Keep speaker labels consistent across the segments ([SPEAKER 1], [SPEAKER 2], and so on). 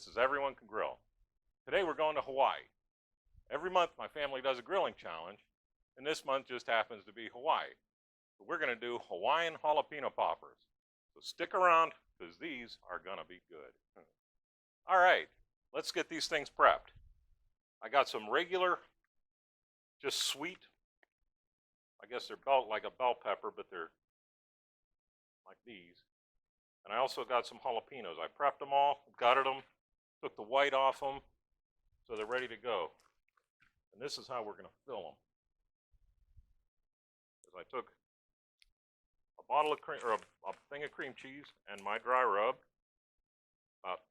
[SPEAKER 1] This is Everyone Can Grill. Today we're going to Hawaii. Every month my family does a grilling challenge, and this month just happens to be Hawaii. So we're going to do Hawaiian jalapeno poppers. So stick around, because these are going to be good. All right, let's get these things prepped. I got some regular, just sweet, I guess they're like a bell pepper, but they're like these. And I also got some jalapenos. I prepped them all, gutted them, took the white off them, so they're ready to go. And this is how we're going to fill them. I took a bottle of cream, or a thing of cream cheese, and my dry rub, about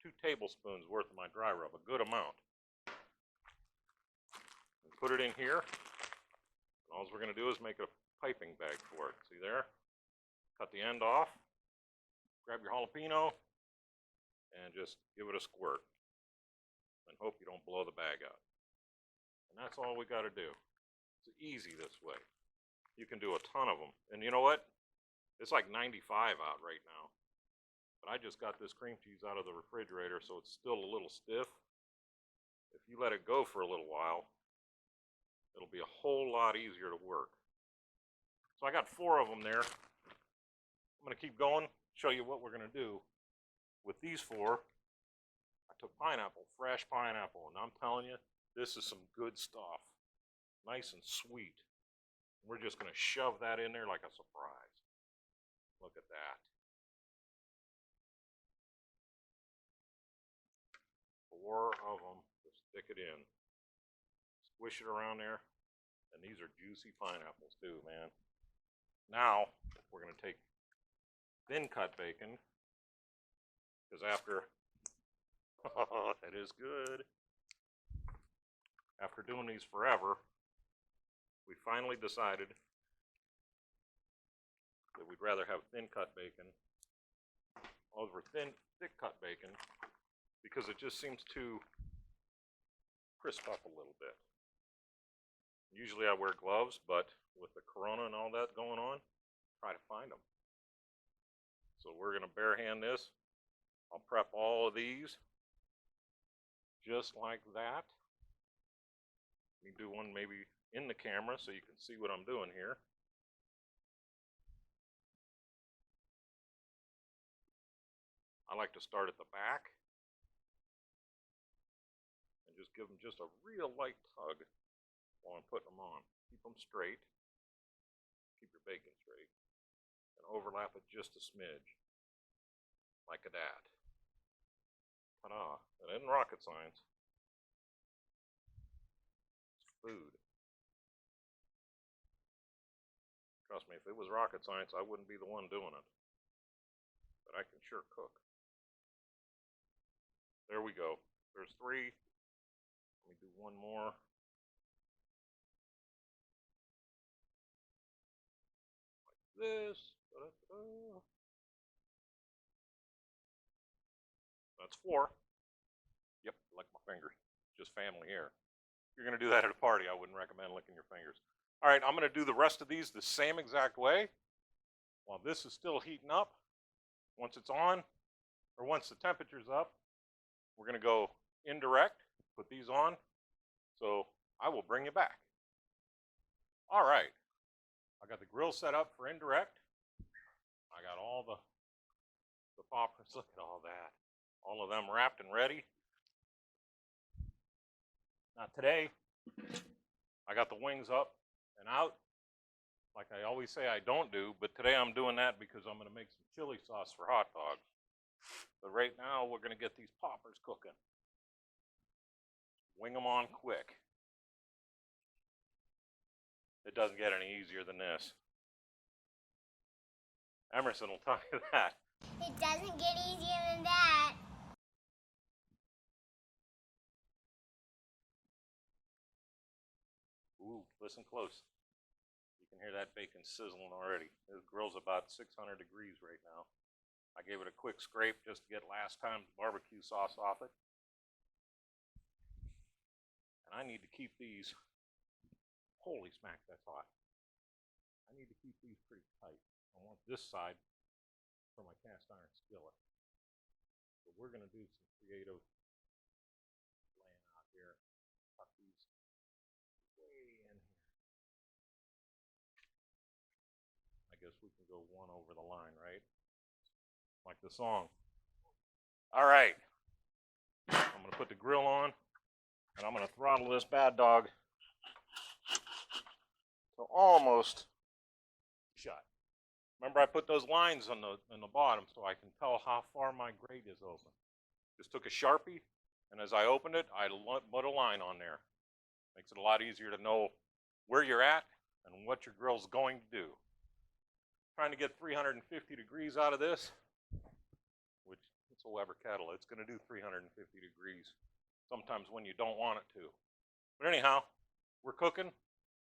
[SPEAKER 1] 2 tablespoons worth of my dry rub, a good amount. And put it in here. And all we're going to do is make a piping bag for it. See there? Cut the end off. Grab your jalapeno and just give it a squirt. And hope you don't blow the bag out. And that's all we got to do. It's easy this way. You can do a ton of them. And you know what? It's like 95 out right now. But I just got this cream cheese out of the refrigerator, so it's still a little stiff. If you let it go for a little while, it'll be a whole lot easier to work. So I got 4 of them there. I'm going to keep going, show you what we're going to do with these 4. I took pineapple, fresh pineapple, and I'm telling you, this is some good stuff. Nice and sweet. We're just going to shove that in there like a surprise. Look at that. 4 of them. Just stick it in. Squish it around there. And these are juicy pineapples too, man. Now, we're going to take thin cut bacon. Because after... Oh, that is good. After doing these forever, we finally decided that we'd rather have thin cut bacon over thick cut bacon because it just seems to crisp up a little bit. Usually I wear gloves, but with the corona and all that going on, try to find them. So we're going to bare hand this. I'll prep all of these just like that. Let me do one maybe in the camera so you can see what I'm doing here. I like to start at the back and just give them just a real light tug while I'm putting them on. Keep them straight. Keep your bacon straight. And overlap it just a smidge. Like that. Ta-da. That isn't rocket science. It's food. Trust me, if it was rocket science, I wouldn't be the one doing it. But I can sure cook. There we go. There's 3. Let me do one more. Like this. Da-da-da. That's 4. Yep, lick my fingers. Just family here. If you're going to do that at a party, I wouldn't recommend licking your fingers. All right, I'm going to do the rest of these the same exact way while this is still heating up. Once it's on, or once the temperature's up, we're going to go indirect, put these on. So I will bring you back. All right, I got the grill set up for indirect. I got all the poppers. Look at all that. All of them wrapped and ready. Now today, I got the wings up and out, like I always say I don't do, but today I'm doing that because I'm going to make some chili sauce for hot dogs. But right now, we're going to get these poppers cooking. Wing them on quick. It doesn't get any easier than this. Emerson will tell you that.
[SPEAKER 2] It doesn't get easier than that.
[SPEAKER 1] Ooh, listen close. You can hear that bacon sizzling already. This grill's about 600 degrees right now. I gave it a quick scrape just to get last time's barbecue sauce off it. And I need to keep these, holy smack, that's hot. I need to keep these pretty tight. I want this side for my cast iron skillet. So So we're going to do some creative laying out here. Tuck these way in here. I guess we can go one over the line, right? Like the song. All right. I'm going to put the grill on, and I'm going to throttle this bad dog to almost shut. Remember, I put those lines on the bottom so I can tell how far my grate is open. Just took a Sharpie, and as I opened it, I put a line on there. Makes it a lot easier to know where you're at and what your grill's going to do. Trying to get 350 degrees out of this, which it's a Weber kettle. It's going to do 350 degrees sometimes when you don't want it to. But anyhow, we're cooking.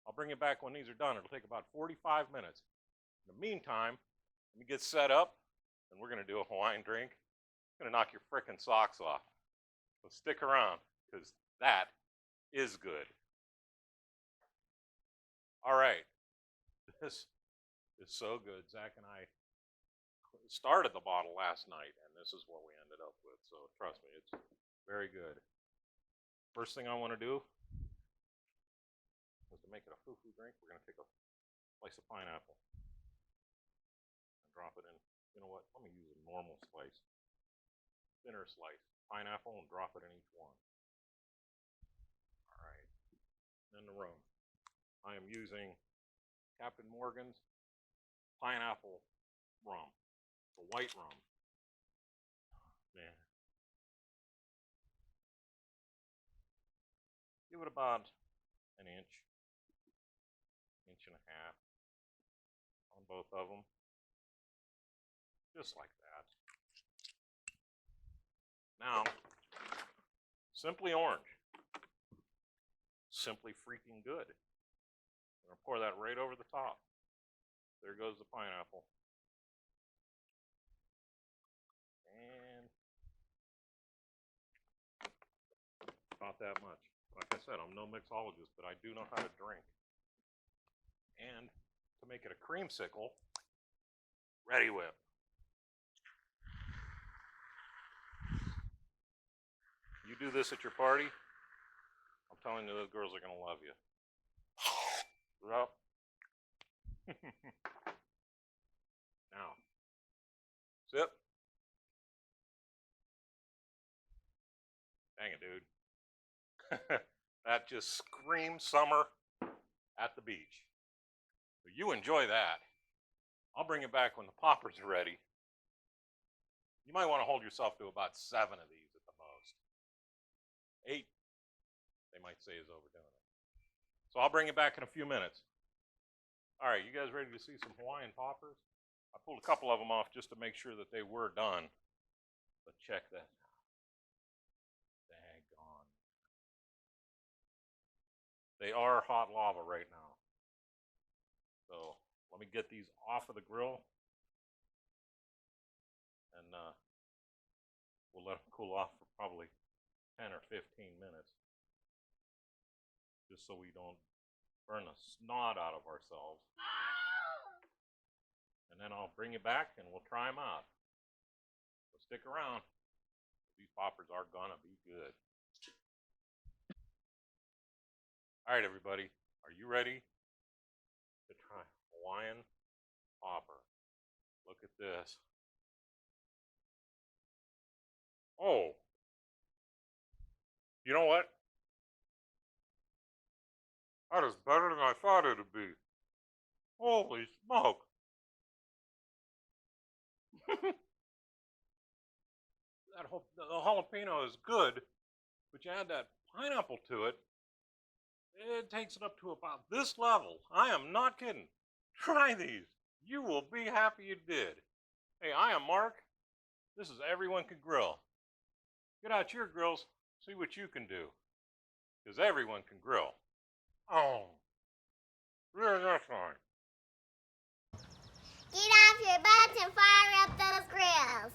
[SPEAKER 1] I'll bring it back when these are done. It'll take about 45 minutes. In the meantime, let me get set up, and we're going to do a Hawaiian drink. It's going to knock your frickin' socks off. So stick around, because that is good. All right. This is so good. Zach and I started the bottle last night, and this is what we ended up with. So trust me, it's very good. First thing I want to do is to make it a foo-foo drink. We're going to take a slice of pineapple and drop it in. You know what? Let me use a normal slice, thinner slice, pineapple, and drop it in each one. All right. Then the rum. I am using Captain Morgan's pineapple rum, the white rum. Man, give it about an inch and a half on both of them, just like that. Now, Simply Orange, simply freaking good. I'm gonna pour that right over the top. There goes the pineapple. And about that much. Like I said, I'm no mixologist, but I do know how to drink. And to make it a creamsicle, Ready Whip. You do this at your party, I'm telling you, those girls are gonna love you. Up. Now, sip. Dang it, dude. That just screams summer at the beach. So you enjoy that. I'll bring it back when the poppers are ready. You might want to hold yourself to about 7 of these at the most. 8, they might say, is overdoing it. So I'll bring it back in a few minutes. All right, you guys ready to see some Hawaiian poppers? I pulled a couple of them off just to make sure that they were done. But check that out. Daggone. They are hot lava right now. So let me get these off of the grill. And we'll let them cool off for probably 10 or 15 minutes. Just so we don't burn the snot out of ourselves. And then I'll bring you back and we'll try them out. So stick around. These poppers are gonna be good. All right, everybody, are you ready to try Hawaiian popper? Look at this. Oh, you know what? That is better than I thought it would be. Holy smoke. The jalapeno is good, but you add that pineapple to it, it takes it up to about this level. I am not kidding. Try these. You will be happy you did. Hey, I am Mark. This is Everyone Can Grill. Get out your grills, see what you can do. Because everyone can grill. Oh, yeah, that's fine.
[SPEAKER 2] Get off your butts and fire up those grills.